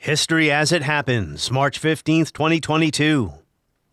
History as it happens, March 15th, 2022.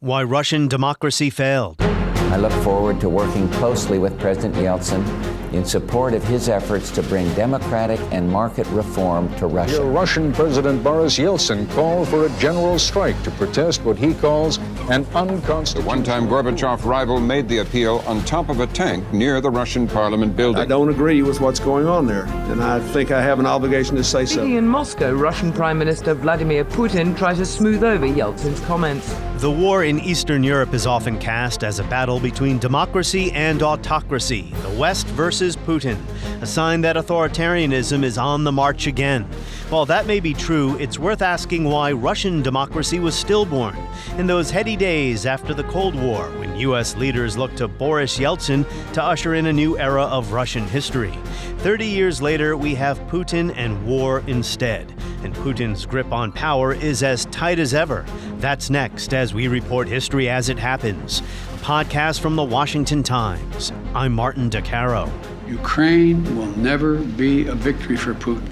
Why Russian democracy failed. I look forward to working closely with President Yeltsin in support of his efforts to bring democratic and market reform to Russia. Here, Russian President Boris Yeltsin called for a general strike to protest what he calls an unconstitutional... The one-time Gorbachev rival made the appeal on top of a tank near the Russian parliament building. I don't agree with what's going on there, and I think I have an obligation to say so. Speaking in Moscow, Russian Prime Minister Vladimir Putin tried to smooth over Yeltsin's comments. The war in Eastern Europe is often cast as a battle between democracy and autocracy, the West versus Putin, a sign that authoritarianism is on the march again. While that may be true, it's worth asking why Russian democracy was stillborn in those heady days after the Cold War, when U.S. leaders looked to Boris Yeltsin to usher in a new era of Russian history. 30 years later, we have Putin and war instead, and Putin's grip on power is as tight as ever. That's next as we report History as It Happens, a podcast from the Washington Times. I'm Martin DeCaro. Ukraine will never be a victory for Putin.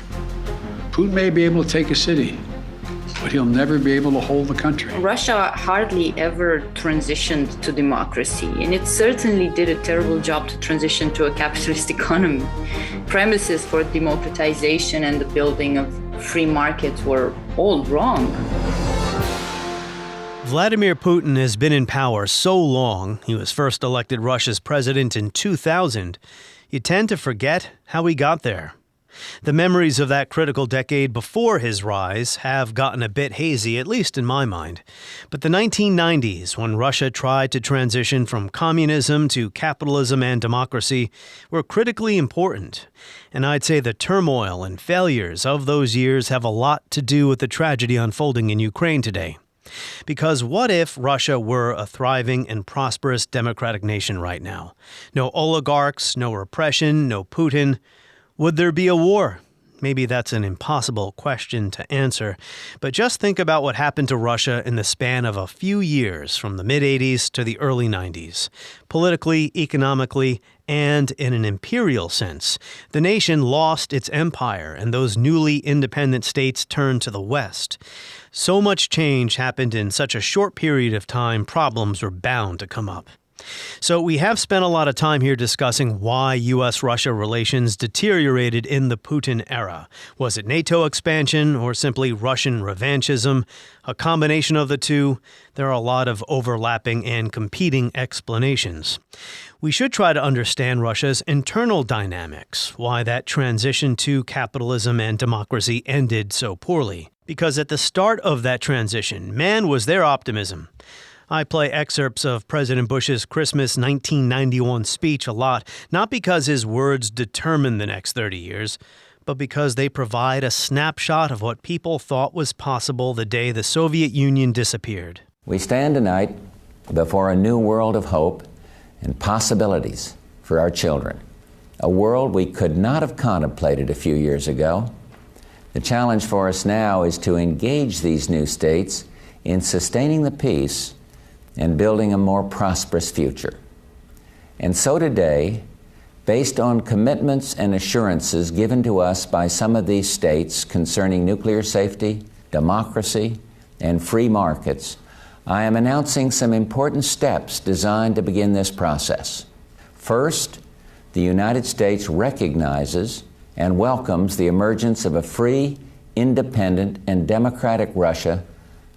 Putin may be able to take a city, but he'll never be able to hold the country. Russia hardly ever transitioned to democracy, and it certainly did a terrible job to transition to a capitalist economy. Premises for democratization and the building of free markets were all wrong. Vladimir Putin has been in power so long, he was first elected Russia's president in 2000, you tend to forget how he got there. The memories of that critical decade before his rise have gotten a bit hazy, at least in my mind. But the 1990s, when Russia tried to transition from communism to capitalism and democracy, were critically important. And I'd say the turmoil and failures of those years have a lot to do with the tragedy unfolding in Ukraine today. Because what if Russia were a thriving and prosperous democratic nation right now? No oligarchs, no repression, no Putin. Would there be a war? Maybe that's an impossible question to answer, but just think about what happened to Russia in the span of a few years from the mid-'80s to the early 90s. Politically, economically, and in an imperial sense, the nation lost its empire and those newly independent states turned to the West. So much change happened in such a short period of time, problems were bound to come up. So we have spent a lot of time here discussing why U.S.-Russia relations deteriorated in the Putin era. Was it NATO expansion or simply Russian revanchism? A combination of the two? There are a lot of overlapping and competing explanations. We should try to understand Russia's internal dynamics, why that transition to capitalism and democracy ended so poorly. Because at the start of that transition, man, was there optimism. I play excerpts of President Bush's Christmas 1991 speech a lot, not because his words determine the next 30 years, but because they provide a snapshot of what people thought was possible the day the Soviet Union disappeared. We stand tonight before a new world of hope and possibilities for our children, a world we could not have contemplated a few years ago. The challenge for us now is to engage these new states in sustaining the peace and building a more prosperous future. And so today, based on commitments and assurances given to us by some of these states concerning nuclear safety, democracy, and free markets, I am announcing some important steps designed to begin this process. First, the United States recognizes and welcomes the emergence of a free, independent, and democratic Russia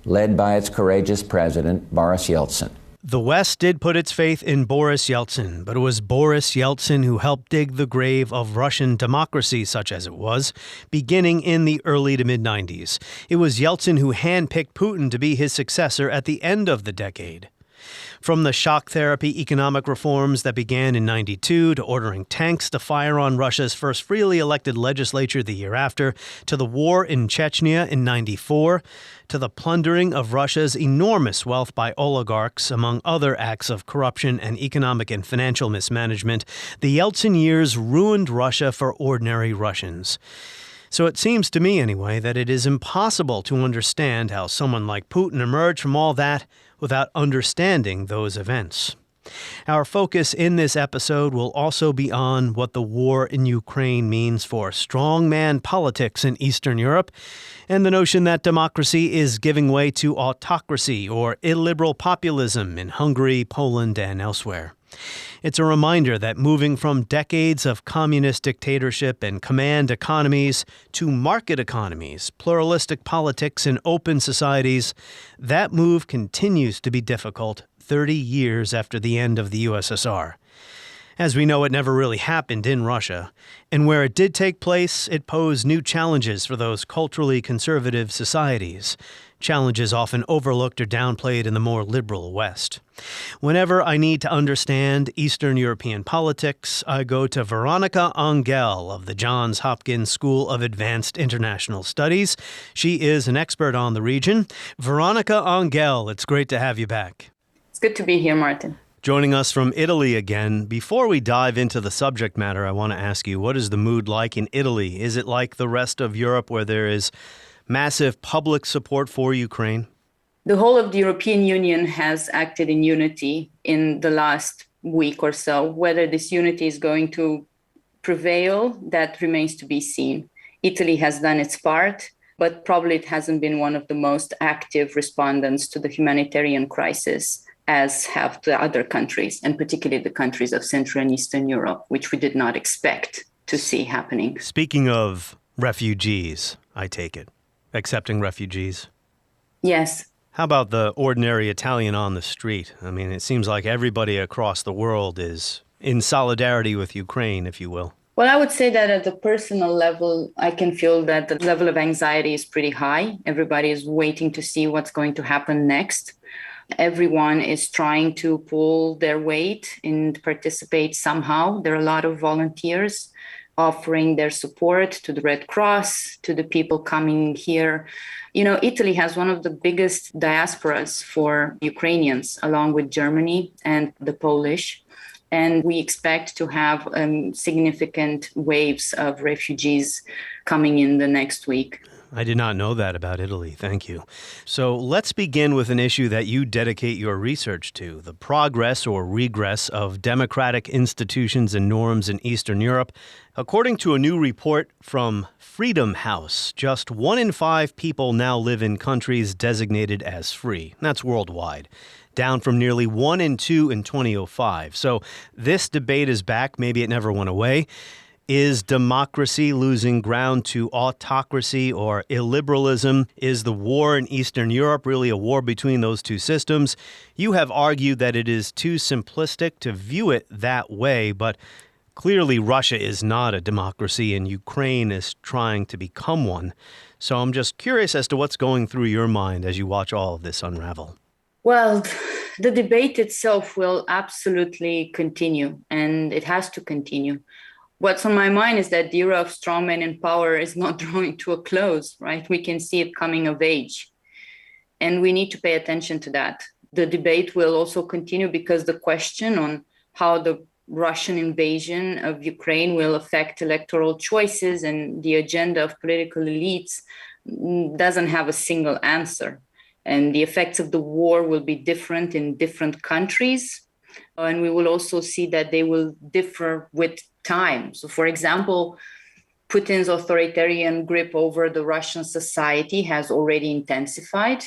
led by its courageous president, Boris Yeltsin. The West did put its faith in Boris Yeltsin, but it was Boris Yeltsin who helped dig the grave of Russian democracy, such as it was, beginning in the early to mid-90s. It was Yeltsin who handpicked Putin to be his successor at the end of the decade. From the shock therapy economic reforms that began in '92 to ordering tanks to fire on Russia's first freely elected legislature the year after, to the war in Chechnya in '94, to the plundering of Russia's enormous wealth by oligarchs, among other acts of corruption and economic and financial mismanagement, the Yeltsin years ruined Russia for ordinary Russians. So it seems to me, anyway, that it is impossible to understand how someone like Putin emerged from all that without understanding those events. Our focus in this episode will also be on what the war in Ukraine means for strongman politics in Eastern Europe and the notion that democracy is giving way to autocracy or illiberal populism in Hungary, Poland, and elsewhere. It's a reminder that moving from decades of communist dictatorship and command economies to market economies, pluralistic politics, and open societies, that move continues to be difficult 30 years after the end of the USSR. As we know, it never really happened in Russia, and where it did take place, it posed new challenges for those culturally conservative societies, challenges often overlooked or downplayed in the more liberal West. Whenever I need to understand Eastern European politics, I go to Veronica Anghel of the Johns Hopkins School of Advanced International Studies. She is an expert on the region. Veronica Anghel, it's great to have you back. It's good to be here, Martin. Joining us from Italy again. Before we dive into the subject matter, I want to ask you, what is the mood like in Italy? Is it like the rest of Europe where there is massive public support for Ukraine? The whole of the European Union has acted in unity in the last week or so. Whether this unity is going to prevail, that remains to be seen. Italy has done its part, but probably it hasn't been one of the most active respondents to the humanitarian crisis, as have the other countries, and particularly the countries of Central and Eastern Europe, which we did not expect to see happening. Speaking of refugees, I take it. Accepting refugees? Yes. How about the ordinary Italian on the street? I mean, it seems like everybody across the world is in solidarity with Ukraine, if you will. Well, I would say that at the personal level, I can feel that the level of anxiety is pretty high. Everybody is waiting to see what's going to happen next. Everyone is trying to pull their weight and participate somehow. There are a lot of volunteers offering their support to the Red Cross, to the people coming here. You know, Italy has one of the biggest diasporas for Ukrainians, along with Germany and the Polish. And we expect to have significant waves of refugees coming in the next week. I did not know that about Italy. Thank you. So let's begin with an issue that you dedicate your research to, the progress or regress of democratic institutions and norms in Eastern Europe. According to a new report from Freedom House, just 1 in 5 people now live in countries designated as free. That's worldwide, down from nearly 1 in 2 in 2005. So this debate is back. Maybe it never went away. Is democracy losing ground to autocracy or illiberalism? Is the war in Eastern Europe really a war between those two systems? You have argued that it is too simplistic to view it that way, but clearly Russia is not a democracy and Ukraine is trying to become one. So I'm just curious as to what's going through your mind as you watch all of this unravel. Well, the debate itself will absolutely continue, and it has to continue. What's on my mind is that the era of strongmen in power is not drawing to a close, right? We can see it coming of age. And we need to pay attention to that. The debate will also continue because the question on how the Russian invasion of Ukraine will affect electoral choices and the agenda of political elites doesn't have a single answer. And the effects of the war will be different in different countries. And we will also see that they will differ with time. So, for example, Putin's authoritarian grip over the Russian society has already intensified.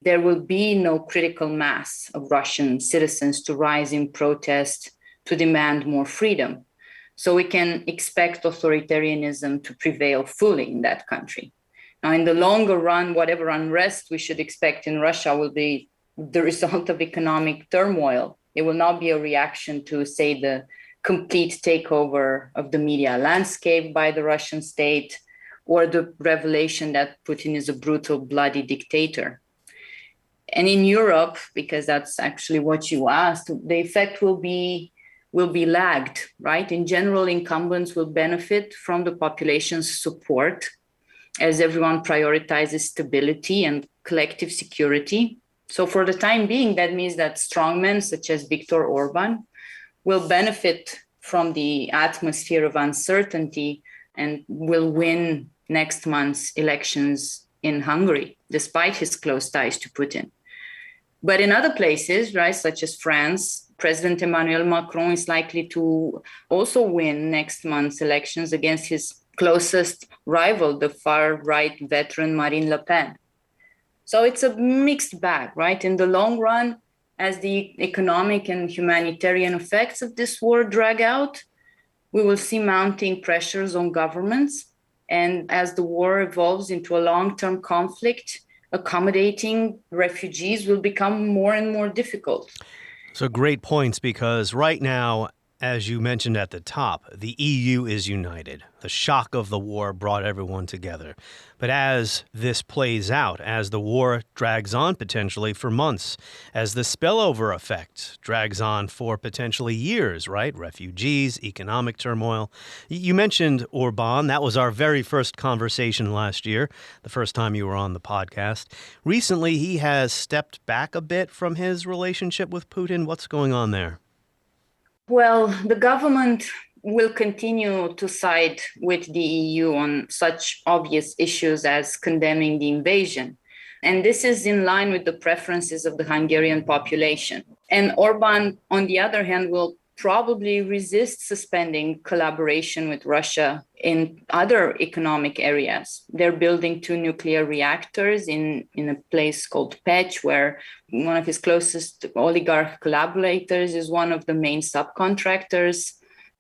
There will be no critical mass of Russian citizens to rise in protest to demand more freedom. So we can expect authoritarianism to prevail fully in that country. Now, in the longer run, whatever unrest we should expect in Russia will be the result of economic turmoil. It will not be a reaction to, say, the complete takeover of the media landscape by the Russian state or the revelation that Putin is a brutal, bloody dictator. And in Europe, because that's actually what you asked, the effect will be lagged, right? In general, incumbents will benefit from the population's support as everyone prioritizes stability and collective security. So for the time being, that means that strongmen such as Viktor Orban will benefit from the atmosphere of uncertainty and will win next month's elections in Hungary, despite his close ties to Putin. But in other places, right, such as France, President Emmanuel Macron is likely to also win next month's elections against his closest rival, the far-right veteran Marine Le Pen. So it's a mixed bag, right? In the long run, as the economic and humanitarian effects of this war drag out, we will see mounting pressures on governments. And as the war evolves into a long-term conflict, accommodating refugees will become more and more difficult. So great points, because right now, as you mentioned at the top, the EU is united. The shock of the war brought everyone together. But as this plays out, as the war drags on potentially for months, as the spillover effect drags on for potentially years, right? Refugees, economic turmoil. You mentioned Orban. That was our very first conversation last year, the first time you were on the podcast. Recently, he has stepped back a bit from his relationship with Putin. What's going on there? Well, the government will continue to side with the EU on such obvious issues as condemning the invasion. And this is in line with the preferences of the Hungarian population. And Orban, on the other hand, will probably resist suspending collaboration with Russia in other economic areas. They're building 2 nuclear reactors in a place called Pech, where one of his closest oligarch collaborators is one of the main subcontractors.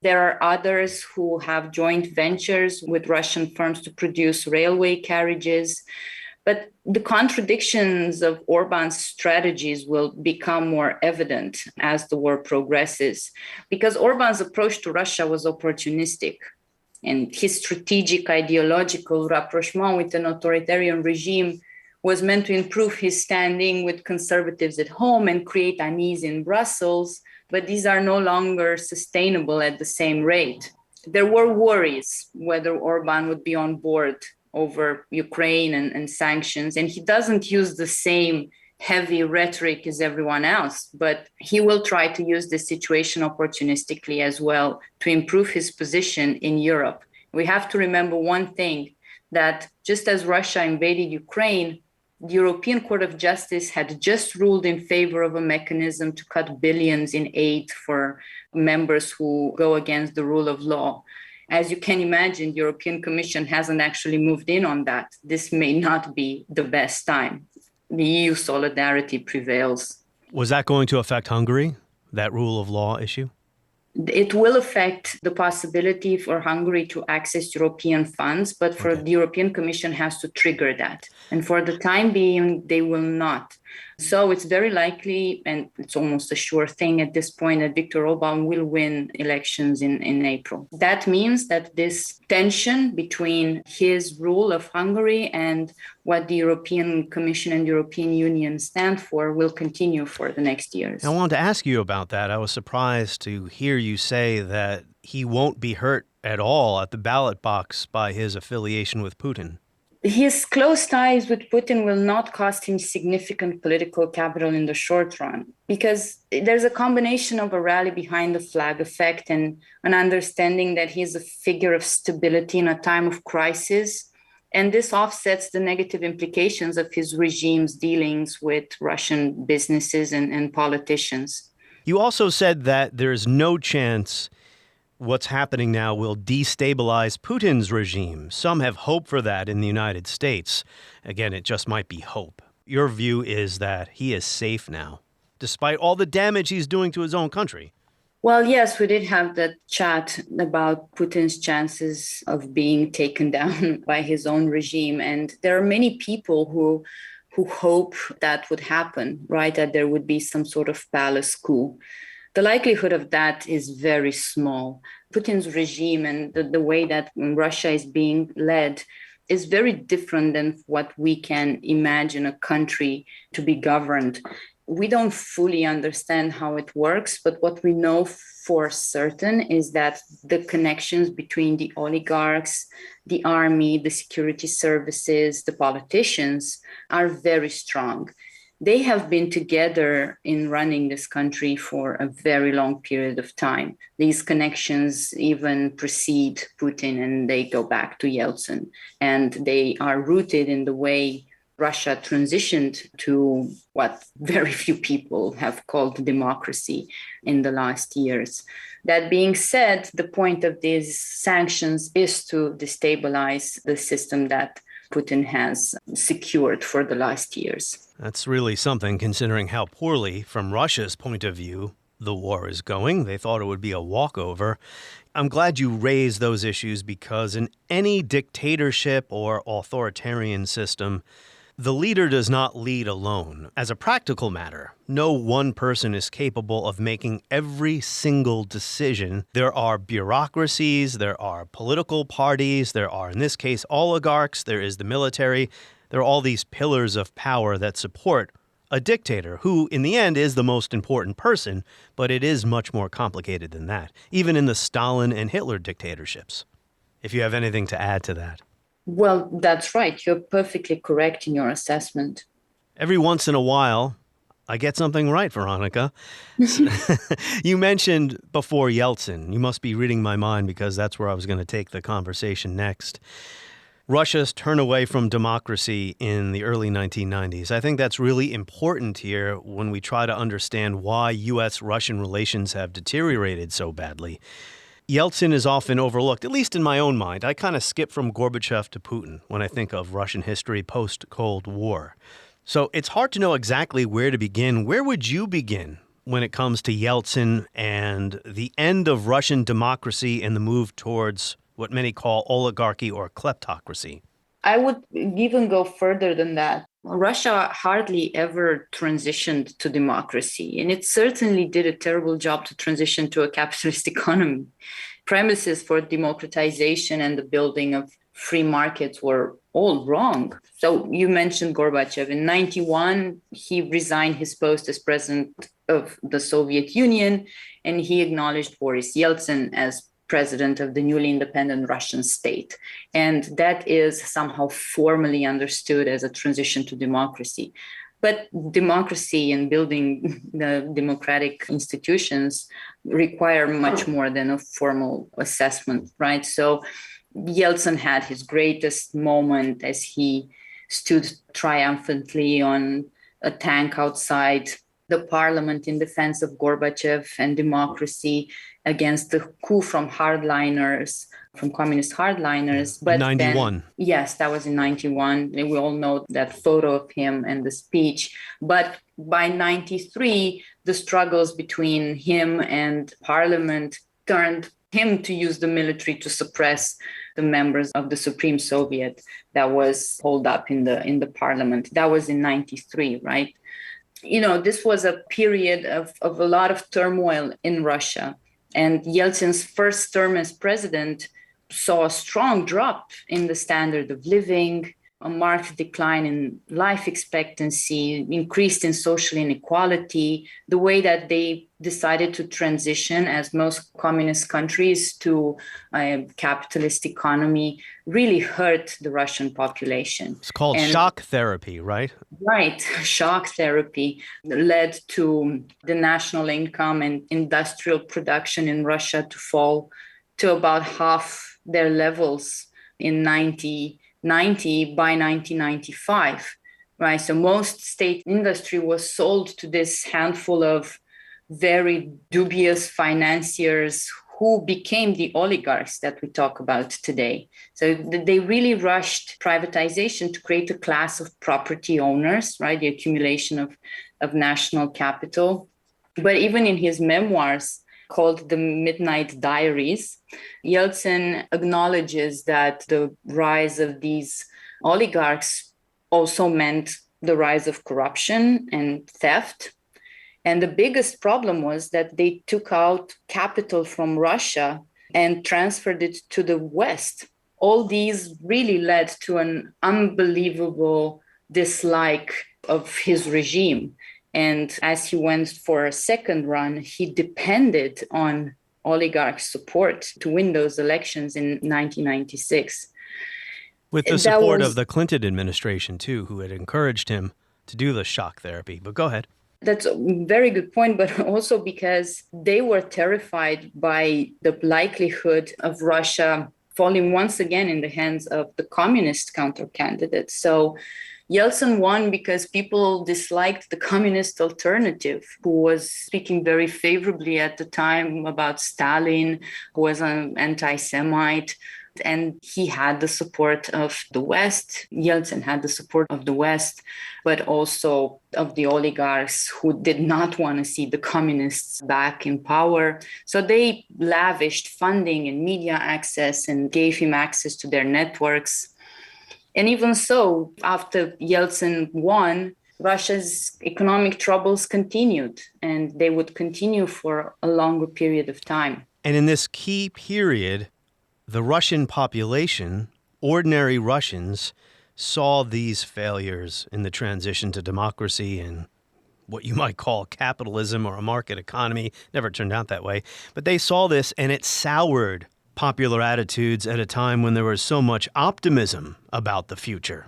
There are others who have joint ventures with Russian firms to produce railway carriages. But the contradictions of Orban's strategies will become more evident as the war progresses, because Orban's approach to Russia was opportunistic, and his strategic ideological rapprochement with an authoritarian regime was meant to improve his standing with conservatives at home and create unease in Brussels, but these are no longer sustainable at the same rate. There were worries whether Orban would be on board over Ukraine and sanctions. And he doesn't use the same heavy rhetoric as everyone else, but he will try to use this situation opportunistically as well to improve his position in Europe. We have to remember one thing, that just as Russia invaded Ukraine, the European Court of Justice had just ruled in favor of a mechanism to cut billions in aid for members who go against the rule of law. As you can imagine, the European Commission hasn't actually moved in on that. This may not be the best time. The EU solidarity prevails. Was that going to affect Hungary, that rule of law issue? It will affect the possibility for Hungary to access European funds, but the European Commission has to trigger that. And for the time being, they will not. So it's very likely, and it's almost a sure thing at this point, that Viktor Orban will win elections in April. That means that this tension between his rule of Hungary and what the European Commission and European Union stand for will continue for the next years. I wanted to ask you about that. I was surprised to hear you say that he won't be hurt at all at the ballot box by his affiliation with Putin. His close ties with Putin will not cost him significant political capital in the short run, because there's a combination of a rally behind the flag effect and an understanding that he's a figure of stability in a time of crisis. And this offsets the negative implications of his regime's dealings with Russian businesses and politicians. You also said that there's no chance what's happening now will destabilize Putin's regime. Some have hope for that in the United States. Again, it just might be hope. Your view is that he is safe now, despite all the damage he's doing to his own country. Well, yes, we did have that chat about Putin's chances of being taken down by his own regime. And there are many people who hope that would happen, right? That there would be some sort of palace coup. The likelihood of that is very small. Putin's regime and the way that Russia is being led is very different than what we can imagine a country to be governed. We don't fully understand how it works, but what we know for certain is that the connections between the oligarchs, the army, the security services, the politicians are very strong. They have been together in running this country for a very long period of time. These connections even precede Putin, and they go back to Yeltsin. And they are rooted in the way Russia transitioned to what very few people have called democracy in the last years. That being said, the point of these sanctions is to destabilize the system that Putin has secured for the last years. That's really something, considering how poorly, from Russia's point of view, the war is going. They thought it would be a walkover. I'm glad you raised those issues because in any dictatorship or authoritarian system, the leader does not lead alone. As a practical matter, no one person is capable of making every single decision. There are bureaucracies, there are political parties, there are, in this case, oligarchs, there is the military. There are all these pillars of power that support a dictator who, in the end, is the most important person, but it is much more complicated than that, even in the Stalin and Hitler dictatorships. If you have anything to add to that. Well, that's right. You're perfectly correct in your assessment. Every once in a while, I get something right, Veronica. You mentioned before Yeltsin. You must be reading my mind because that's where I was going to take the conversation next. Russia's turn away from democracy in the early 1990s. I think that's really important here when we try to understand why U.S.-Russian relations have deteriorated so badly. Yeltsin is often overlooked, at least in my own mind. I kind of skip from Gorbachev to Putin when I think of Russian history post-Cold War. So it's hard to know exactly where to begin. Where would you begin when it comes to Yeltsin and the end of Russian democracy and the move towards what many call oligarchy or kleptocracy? I would even go further than that. Russia hardly ever transitioned to democracy, and it certainly did a terrible job to transition to a capitalist economy. Premises for democratization and the building of free markets were all wrong. So you mentioned Gorbachev. In 1991, he resigned his post as president of the Soviet Union, and he acknowledged Boris Yeltsin as president of the newly independent Russian state. And that is somehow formally understood as a transition to democracy. But democracy and building the democratic institutions require much more than a formal assessment, right? So Yeltsin had his greatest moment as he stood triumphantly on a tank outside the parliament in defense of Gorbachev and democracy against the coup from hardliners, from communist hardliners. But 91. Yes, that was in 91. We all know that photo of him and the speech. But by 93, the struggles between him and parliament turned him to use the military to suppress the members of the Supreme Soviet that was holed up in the parliament. That was in 93, right? You know, this was a period of a lot of turmoil in Russia. And Yeltsin's first term as president saw a strong drop in the standard of living, a marked decline in life expectancy, increased in social inequality. The way that they decided to transition, as most communist countries, to a capitalist economy really hurt the Russian population. It's called shock therapy, right? Right. Shock therapy led to the national income and industrial production in Russia to fall to about half their levels in 1990 by 1995, right? So most state industry was sold to this handful of very dubious financiers who became the oligarchs that we talk about today. So they really rushed privatization to create a class of property owners, right? The accumulation of national capital. But even in his memoirs, called The Midnight Diaries, Yeltsin acknowledges that the rise of these oligarchs also meant the rise of corruption and theft. And the biggest problem was that they took out capital from Russia and transferred it to the West. All these really led to an unbelievable dislike of his regime. And as he went for a second run, he depended on oligarch support to win those elections in 1996. With the support of the Clinton administration, too, who had encouraged him to do the shock therapy. But go ahead. That's a very good point, but also because they were terrified by the likelihood of Russia falling once again in the hands of the communist counter-candidate. So Yeltsin won because people disliked the communist alternative, who was speaking very favorably at the time about Stalin, who was an anti-Semite. And he had the support of the West. Yeltsin had the support of the West, but also of the oligarchs who did not want to see the communists back in power. So they lavished funding and media access and gave him access to their networks. And even so, after Yeltsin won, Russia's economic troubles continued, and they would continue for a longer period of time. And in this key period, the Russian population, ordinary Russians, saw these failures in the transition to democracy and what you might call capitalism or a market economy. Never turned out that way. But they saw this, and it soured popular attitudes at a time when there was so much optimism about the future.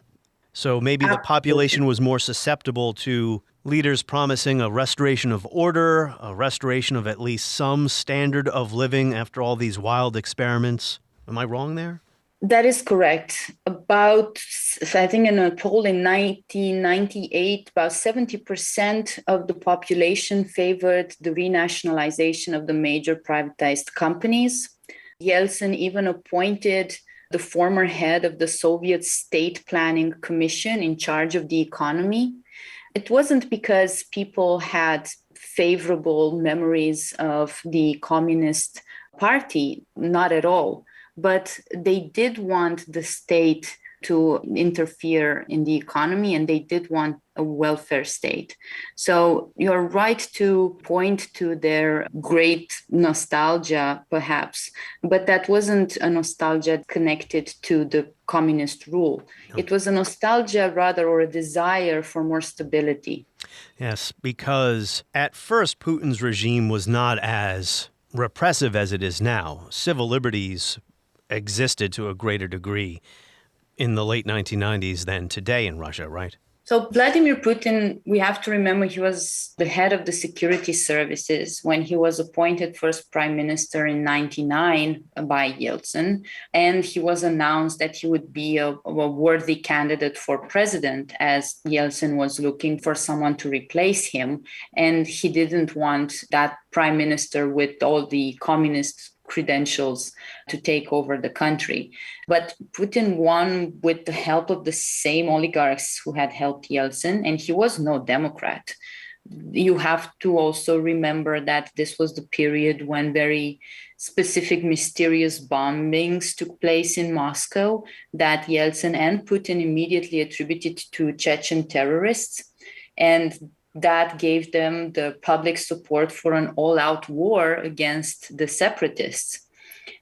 So maybe the population was more susceptible to leaders promising a restoration of order, a restoration of at least some standard of living after all these wild experiments. Am I wrong there? That is correct. I think in a poll in 1998, about 70% of the population favored the renationalization of the major privatized companies. Yeltsin even appointed the former head of the Soviet State Planning Commission in charge of the economy. It wasn't because people had favorable memories of the Communist Party, not at all. But they did want the state to interfere in the economy, and they did want a welfare state. So you're right to point to their great nostalgia, perhaps, but that wasn't a nostalgia connected to the communist rule. No. It was a nostalgia rather, or a desire for more stability. Yes, because at first Putin's regime was not as repressive as it is now. Civil liberties existed to a greater degree in the late 1990s than today in Russia, right? So Vladimir Putin, we have to remember, he was the head of the security services when he was appointed first prime minister in 1999 by Yeltsin. And he was announced that he would be a worthy candidate for president, as Yeltsin was looking for someone to replace him. And he didn't want that prime minister with all the communist credentials to take over the country. But Putin won with the help of the same oligarchs who had helped Yeltsin, and he was no Democrat. You have to also remember that this was the period when very specific, mysterious bombings took place in Moscow that Yeltsin and Putin immediately attributed to Chechen terrorists. And that gave them the public support for an all-out war against the separatists.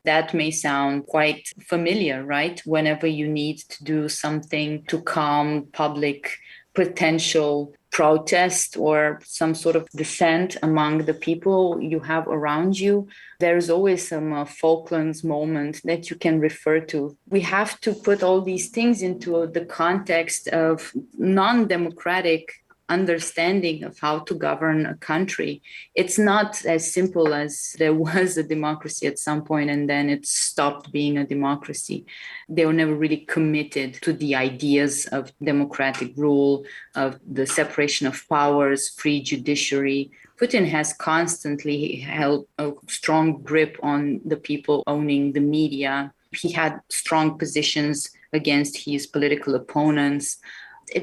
That may sound quite familiar, right? Whenever you need to do something to calm public potential protest or some sort of dissent among the people you have around you, there's always some Falklands moment that you can refer to. We have to put all these things into the context of non-democratic understanding of how to govern a country. It's not as simple as there was a democracy at some point and then it stopped being a democracy. They were never really committed to the ideas of democratic rule, of the separation of powers, free judiciary. Putin has constantly held a strong grip on the people owning the media. He had strong positions against his political opponents.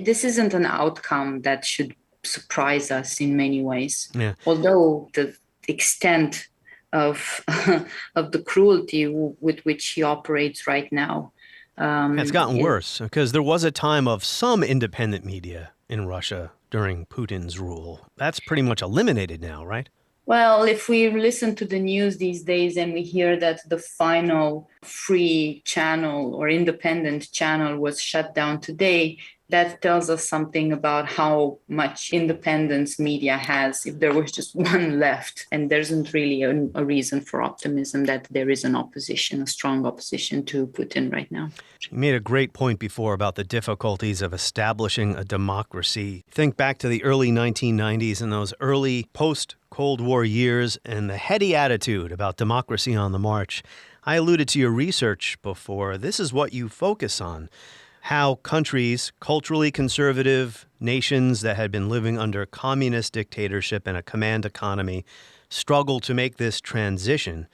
This isn't an outcome that should surprise us in many ways. Yeah. Although the extent of the cruelty with which he operates right now. It's gotten worse because there was a time of some independent media in Russia during Putin's rule. That's pretty much eliminated now, right? Well, if we listen to the news these days and we hear that the final free channel or independent channel was shut down today, that tells us something about how much independence media has if there was just one left. And there isn't really a reason for optimism that there is an opposition, a strong opposition to Putin right now. You made a great point before about the difficulties of establishing a democracy. Think back to the early 1990s and those early post-Cold War years and the heady attitude about democracy on the march. I alluded to your research before. This is what you focus on. how countries, culturally conservative nations that had been living under communist dictatorship and a command economy, struggle to make this transition.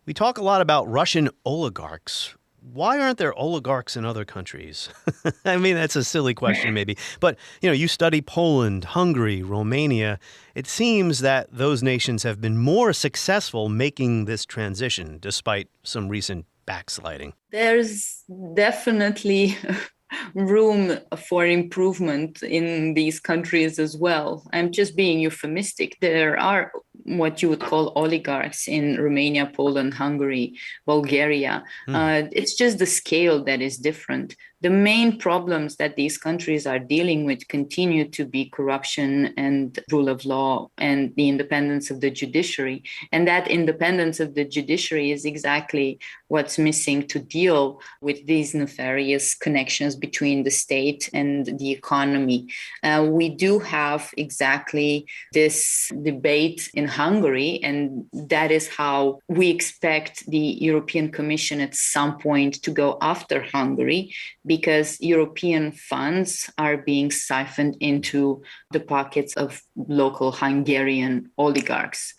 We talk a lot about Russian oligarchs. Why aren't there oligarchs in other countries? I mean, that's a silly question maybe. But, you study Poland, Hungary, Romania. It seems that those nations have been more successful making this transition, despite some recent backsliding. There's definitely room for improvement in these countries as well. I'm just being euphemistic. There are what you would call oligarchs in Romania, Poland, Hungary, Bulgaria. It's just the scale that is different. The main problems that these countries are dealing with continue to be corruption and rule of law and the independence of the judiciary. And that independence of the judiciary is exactly what's missing to deal with these nefarious connections between the state and the economy. We do have exactly this debate in Hungary, and that is how we expect the European Commission at some point to go after Hungary, because European funds are being siphoned into the pockets of local Hungarian oligarchs.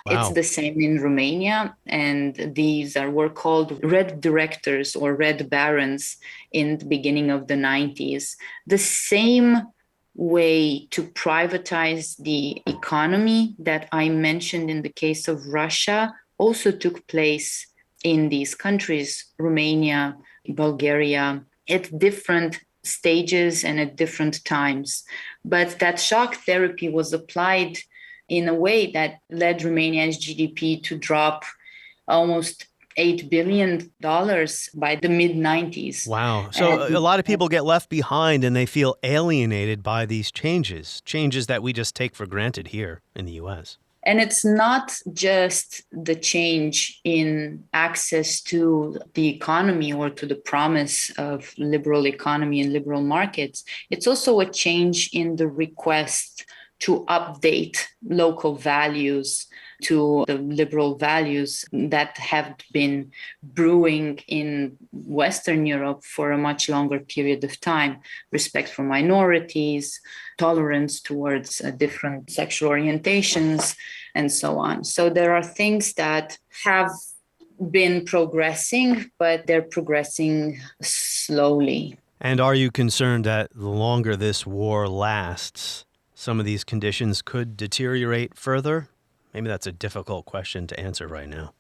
Wow. It's the same in Romania, and these were called red directors or red barons in the beginning of the 90s. The same way to privatize the economy that I mentioned in the case of Russia also took place in these countries, Romania, Bulgaria, at different stages and at different times. But that shock therapy was applied in a way that led Romania's GDP to drop almost $8 billion by the mid-90s. Wow. So a lot of people get left behind and they feel alienated by these changes that we just take for granted here in the U.S. And it's not just the change in access to the economy or to the promise of liberal economy and liberal markets. It's also a change in the request to update local values to the liberal values that have been brewing in Western Europe for a much longer period of time. Respect for minorities, tolerance towards different sexual orientations, and so on. So there are things that have been progressing, but they're progressing slowly. And are you concerned that the longer this war lasts, some of these conditions could deteriorate further? Maybe that's a difficult question to answer right now.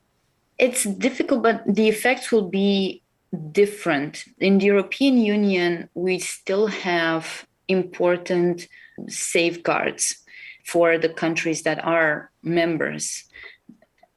It's difficult, but the effects will be different. In the European Union, we still have important safeguards for the countries that are members.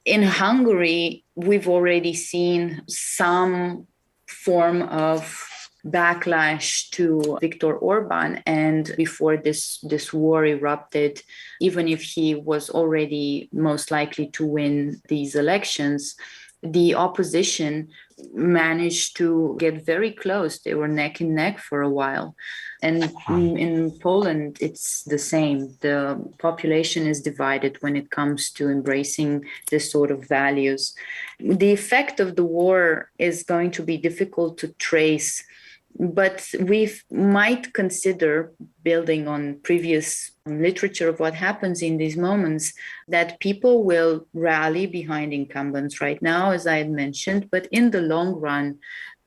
In Hungary, we've already seen some form of backlash to Viktor Orban, and before this war erupted, even if he was already most likely to win these elections, the opposition managed to get very close. They were neck and neck for a while. And in Poland, it's the same. The population is divided when it comes to embracing this sort of values. The effect of the war is going to be difficult to trace, but we might consider, building on previous literature of what happens in these moments, that people will rally behind incumbents right now, as I had mentioned, but in the long run,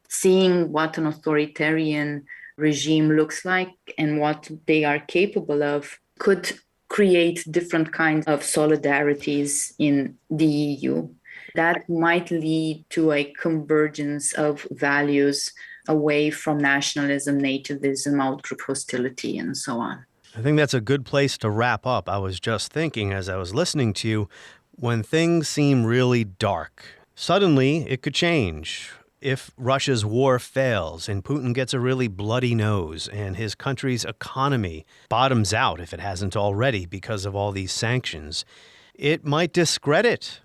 seeing what an authoritarian regime looks like and what they are capable of could create different kinds of solidarities in the EU. That might lead to a convergence of values away from nationalism, nativism, outgroup hostility, and so on. I think that's a good place to wrap up. I was just thinking as I was listening to you, when things seem really dark, suddenly it could change. If Russia's war fails and Putin gets a really bloody nose and his country's economy bottoms out, if it hasn't already, because of all these sanctions, it might discredit,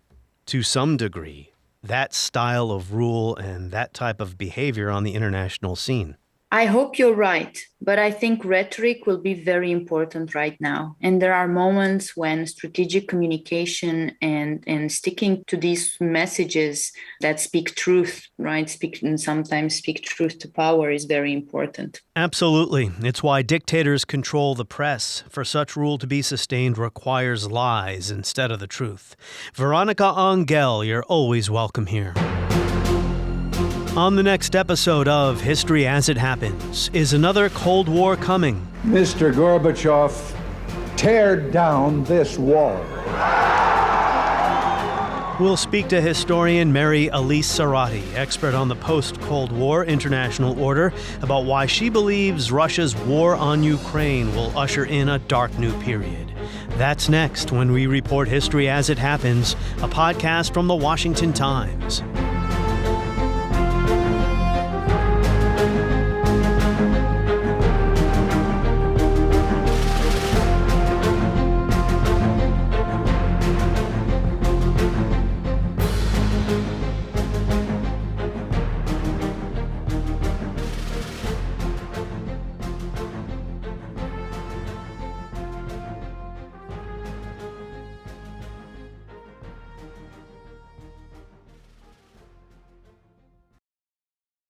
to some degree, that style of rule and that type of behavior on the international scene. I hope you're right, but I think rhetoric will be very important right now. And there are moments when strategic communication and sticking to these messages that speak truth, right? Sometimes speak truth to power is very important. Absolutely. It's why dictators control the press. For such rule to be sustained requires lies instead of the truth. Veronica Anghel, you're always welcome here. On the next episode of History as It Happens, is another Cold War coming? Mr. Gorbachev, tear down this wall. We'll speak to historian Mary Elise Sarati, expert on the post-Cold War international order, about why she believes Russia's war on Ukraine will usher in a dark new period. That's next when we report History as It Happens, a podcast from the Washington Times.